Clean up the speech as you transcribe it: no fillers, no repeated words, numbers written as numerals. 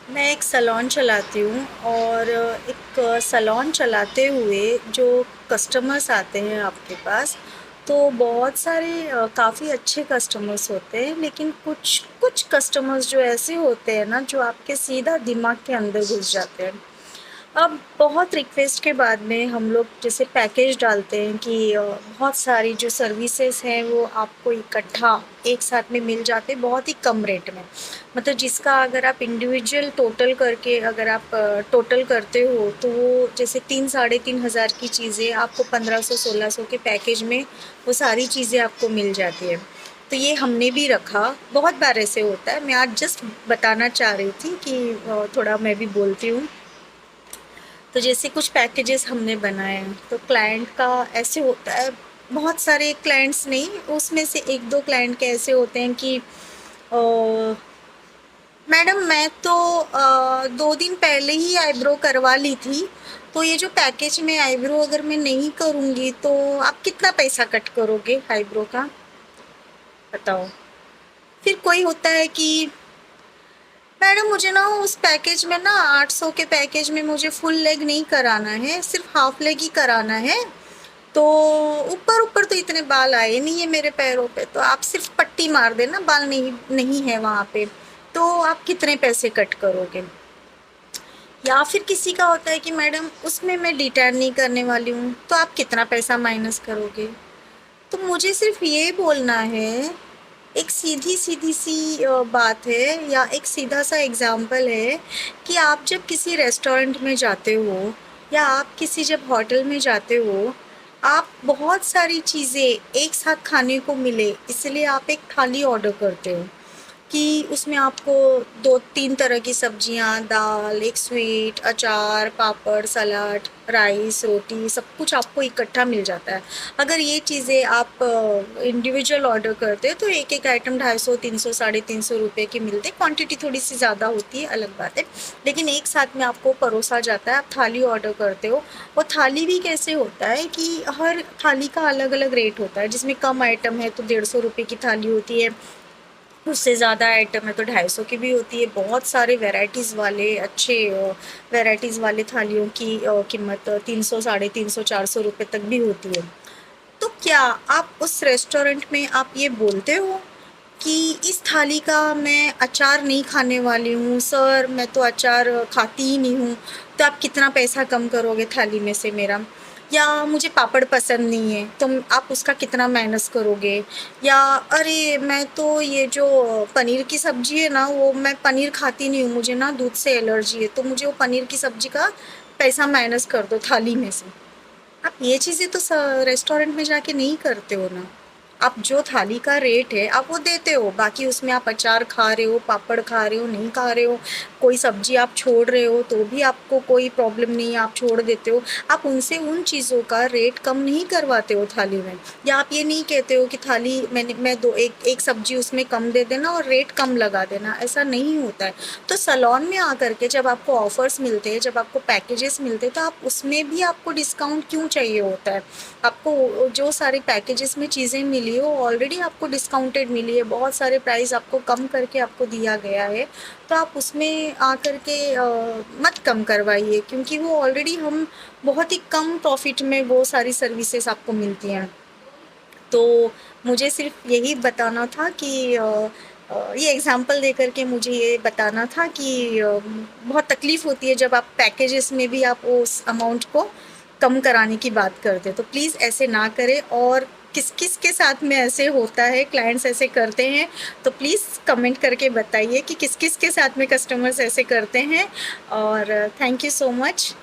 मैं एक सैलून चलाती हूँ और एक सैलून चलाते हुए जो कस्टमर्स आते हैं आपके पास, तो बहुत सारे काफ़ी अच्छे कस्टमर्स होते हैं, लेकिन कुछ कुछ कस्टमर्स जो ऐसे होते हैं ना, जो आपके सीधा दिमाग के अंदर घुस जाते हैं। अब बहुत रिक्वेस्ट के बाद में हम लोग जैसे पैकेज डालते हैं कि बहुत सारी जो सर्विसेज हैं वो आपको इकट्ठा एक साथ में मिल जाते हैं बहुत ही कम रेट में। मतलब जिसका अगर आप इंडिविजुअल टोटल करके अगर आप टोटल करते हो तो वो जैसे 3 साढ़े 3 हज़ार की चीज़ें आपको 1500 1600 के पैकेज में वो सारी चीज़ें आपको मिल जाती है। तो ये हमने भी रखा, बहुत बार ऐसे होता है। मैं आज जस्ट बताना चाह रही थी कि थोड़ा मैं भी बोलती हूँ। तो जैसे कुछ पैकेजेस हमने बनाए हैं तो क्लाइंट का ऐसे होता है, बहुत सारे क्लाइंट्स नहीं, उसमें से एक दो क्लाइंट के ऐसे होते हैं कि मैडम मैं तो 2 दिन पहले ही आईब्रो करवा ली थी, तो ये जो पैकेज में आईब्रो अगर मैं नहीं करूँगी तो आप कितना पैसा कट करोगे आईब्रो का, बताओ। फिर कोई होता है कि मैडम मुझे ना उस पैकेज में ना 800 के पैकेज में मुझे फुल लेग नहीं कराना है, सिर्फ हाफ लेग ही कराना है। तो ऊपर ऊपर तो इतने बाल आए नहीं है मेरे पैरों पे, तो आप सिर्फ पट्टी मार देना, बाल नहीं नहीं है वहाँ पे, तो आप कितने पैसे कट करोगे। या फिर किसी का होता है कि मैडम उसमें मैं डिटैन नहीं करने वाली हूँ, तो आप कितना पैसा माइनस करोगे। तो मुझे सिर्फ ये बोलना है, एक सीधी सीधी सी बात है या एक सीधा सा एग्जाम्पल है कि आप जब किसी रेस्टोरेंट में जाते हो या आप किसी जब होटल में जाते हो, आप बहुत सारी चीज़ें एक साथ खाने को मिले इसलिए आप एक थाली ऑर्डर करते हो कि उसमें आपको 2 3 तरह की सब्जियां, दाल, एक स्वीट, अचार, पापड़, सलाद, राइस, रोटी, सब कुछ आपको इकट्ठा मिल जाता है। अगर ये चीज़ें आप इंडिविजुअल ऑर्डर करते हो तो एक एक आइटम 250 300 350 रुपये की मिलते, क्वांटिटी थोड़ी सी ज़्यादा होती है, अलग बात है, लेकिन एक साथ में आपको परोसा जाता है। आप थाली ऑर्डर करते हो, वो थाली भी कैसे होता है कि हर थाली का अलग अलग रेट होता है, जिसमें कम आइटम है तो 150 रुपये की थाली होती है, उससे ज़्यादा आइटम है तो 250 की भी होती है। बहुत सारे वैराइटीज़ वाले अच्छे वैराइटीज़ वाले थालियों की कीमत 300 350 400 रुपये तक भी होती है। तो क्या आप उस रेस्टोरेंट में आप ये बोलते हो कि इस थाली का मैं अचार नहीं खाने वाली हूँ सर, मैं तो अचार खाती ही नहीं हूँ, तो आप कितना पैसा कम करोगे थाली में से मेरा। या मुझे पापड़ पसंद नहीं है तो आप उसका कितना माइनस करोगे। या अरे मैं तो ये जो पनीर की सब्जी है ना, वो मैं पनीर खाती नहीं हूँ, मुझे ना दूध से एलर्जी है, तो मुझे वो पनीर की सब्जी का पैसा माइनस कर दो थाली में से। आप ये चीज़ें तो रेस्टोरेंट में जाके नहीं करते हो ना। आप जो थाली का रेट है आप वो देते हो, बाकी उसमें आप अचार खा रहे हो, पापड़ खा रहे हो, नहीं खा रहे हो, कोई सब्जी आप छोड़ रहे हो तो भी आपको कोई प्रॉब्लम नहीं है, आप छोड़ देते हो। आप उनसे उन चीज़ों का रेट कम नहीं करवाते हो थाली में। या आप ये नहीं कहते हो कि थाली मैं दो एक एक सब्जी उसमें कम दे देना और रेट कम लगा देना, ऐसा नहीं होता है। तो सैलून में आकर के जब आपको ऑफर्स मिलते हैं, जब आपको पैकेजेस मिलते हैं, तो आप उसमें भी आपको डिस्काउंट क्यों चाहिए होता है। आपको जो सारे पैकेजेस में चीज़ें मिली है वो ऑलरेडी आपको डिस्काउंटेड मिली है, बहुत सारे प्राइस आपको कम करके आपको दिया गया है, तो आप उसमें आकर के मत कम करवाइए, क्योंकि वो ऑलरेडी हम बहुत ही कम प्रॉफिट में वो सारी सर्विसेज आपको मिलती हैं। तो मुझे सिर्फ यही बताना था कि ये एग्जांपल देकर के मुझे ये बताना था कि बहुत तकलीफ़ होती है जब आप पैकेजेस में भी आप उस अमाउंट को कम कराने की बात करते हैं। तो प्लीज़ ऐसे ना करें, और किस किस के साथ में ऐसे होता है, क्लाइंट्स ऐसे करते हैं, तो प्लीज़ कमेंट करके बताइए कि किस किस के साथ में कस्टमर्स ऐसे करते हैं। और थैंक यू सो मच।